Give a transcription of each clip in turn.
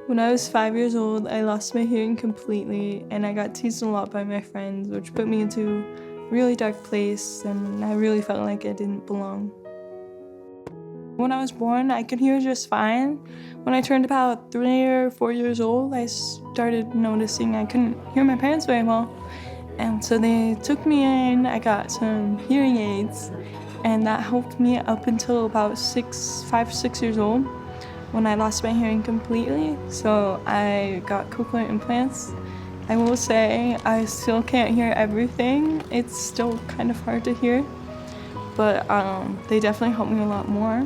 When I was 5 years old, I lost my hearing completely and I got teased a lot by my friends, which put me into a really dark place and I really felt like I didn't belong. When I was born, I could hear just fine. When I turned about 3 or 4 years old, I started noticing I couldn't hear my parents very well. And so they took me in, I got some hearing aids, and that helped me up until about 5, 6 years old when I lost my hearing completely. So I got cochlear implants. I will say I still can't hear everything. It's still kind of hard to hear, but they definitely helped me a lot more.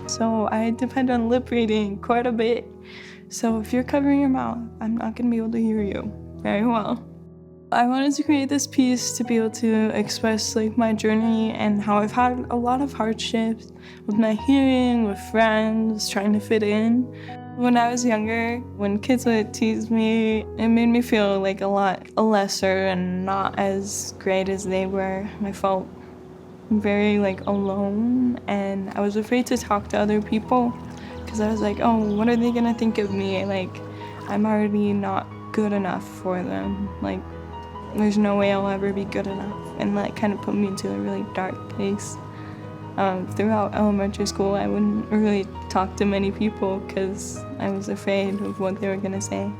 So I depend on lip reading quite a bit. So if you're covering your mouth, I'm not gonna be able to hear you very well. I wanted to create this piece to be able to express like my journey and how I've had a lot of hardships with my hearing, with friends, trying to fit in. When I was younger, when kids would tease me, it made me feel like a lot lesser and not as great as they were. I felt very like alone and I was afraid to talk to other people because I was like, oh, what are they gonna think of me? Like, I'm already not good enough for them. Like, there's no way I'll ever be good enough. And that kind of put me into a really dark place. Throughout elementary school, I wouldn't really talk to many people because I was afraid of what they were gonna say.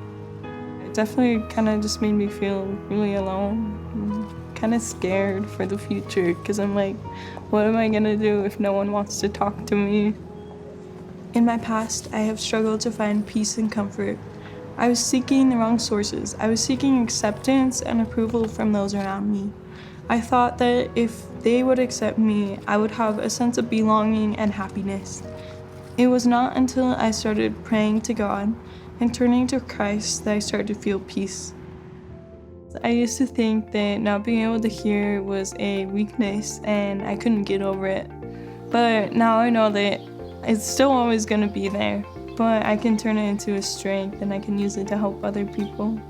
It definitely kind of just made me feel really alone, kind of scared for the future because I'm like, what am I gonna do if no one wants to talk to me? In my past, I have struggled to find peace and comfort. I was seeking the wrong sources. I was seeking acceptance and approval from those around me. I thought that if they would accept me, I would have a sense of belonging and happiness. It was not until I started praying to God and turning to Christ that I started to feel peace. I used to think that not being able to hear was a weakness and I couldn't get over it. But now I know that it's still always going to be there, but I can turn it into a strength and I can use it to help other people.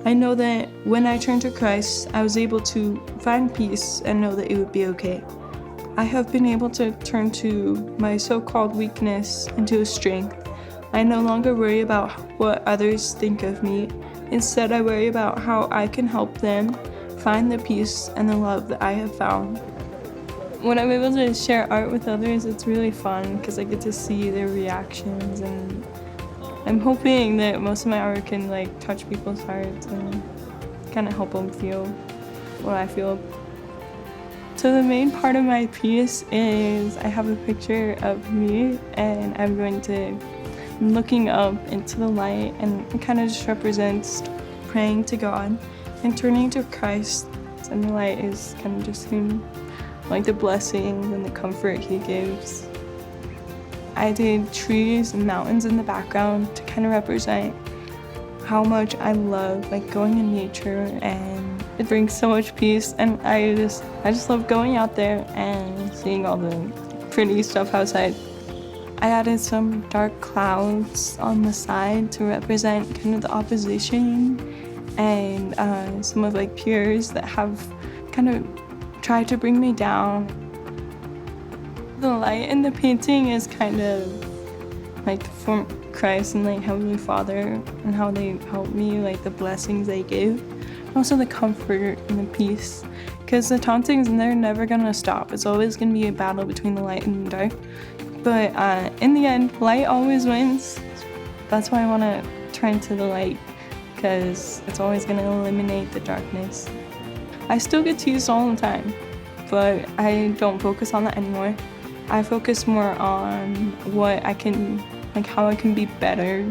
I know that when I turned to Christ, I was able to find peace and know that it would be okay. I have been able to turn to my so-called weakness into a strength. I no longer worry about what others think of me. Instead, I worry about how I can help them find the peace and the love that I have found. When I'm able to share art with others, it's really fun because I get to see their reactions, and I'm hoping that most of my art can like touch people's hearts and kind of help them feel what I feel. So the main part of my piece is I have a picture of me and I'm looking up into the light, and it kind of just represents praying to God and turning to Christ, and the light is kind of just Him, like the blessings and the comfort He gives. I did trees and mountains in the background to kind of represent how much I love like going in nature, and it brings so much peace, and I just love going out there and seeing all the pretty stuff outside. I added some dark clouds on the side to represent kind of the opposition and some of like peers that have kind of tried to bring me down. The light in the painting is kind of like from Christ and like Heavenly Father and how they help me, like the blessings they give, and also the comfort and the peace. Because the tauntings, they're never gonna stop. It's always gonna be a battle between the light and the dark. But in the end, light always wins. That's why I want to turn to the light, because it's always going to eliminate the darkness. I still get teased all the time, but I don't focus on that anymore. I focus more on what I can, like how I can be better,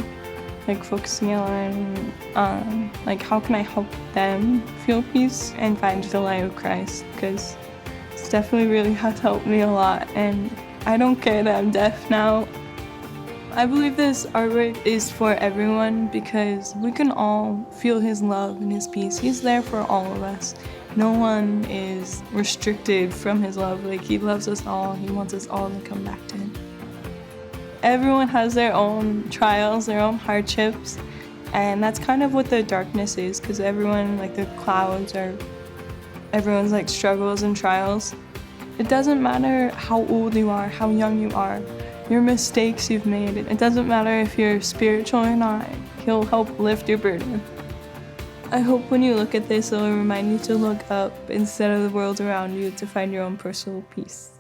like focusing on like how can I help them feel peace and find the light of Christ, because it's definitely really has helped me a lot. And I don't care that I'm deaf now. I believe this artwork is for everyone because we can all feel His love and His peace. He's there for all of us. No one is restricted from His love. Like, He loves us all. He wants us all to come back to Him. Everyone has their own trials, their own hardships, and that's kind of what the darkness is, because everyone, like the clouds, are everyone's like struggles and trials. It doesn't matter how old you are, how young you are. your mistakes you've made. It doesn't matter if you're spiritual or not. He'll help lift your burden. I hope when you look at this, it'll remind you to look up instead of the world around you to find your own personal peace.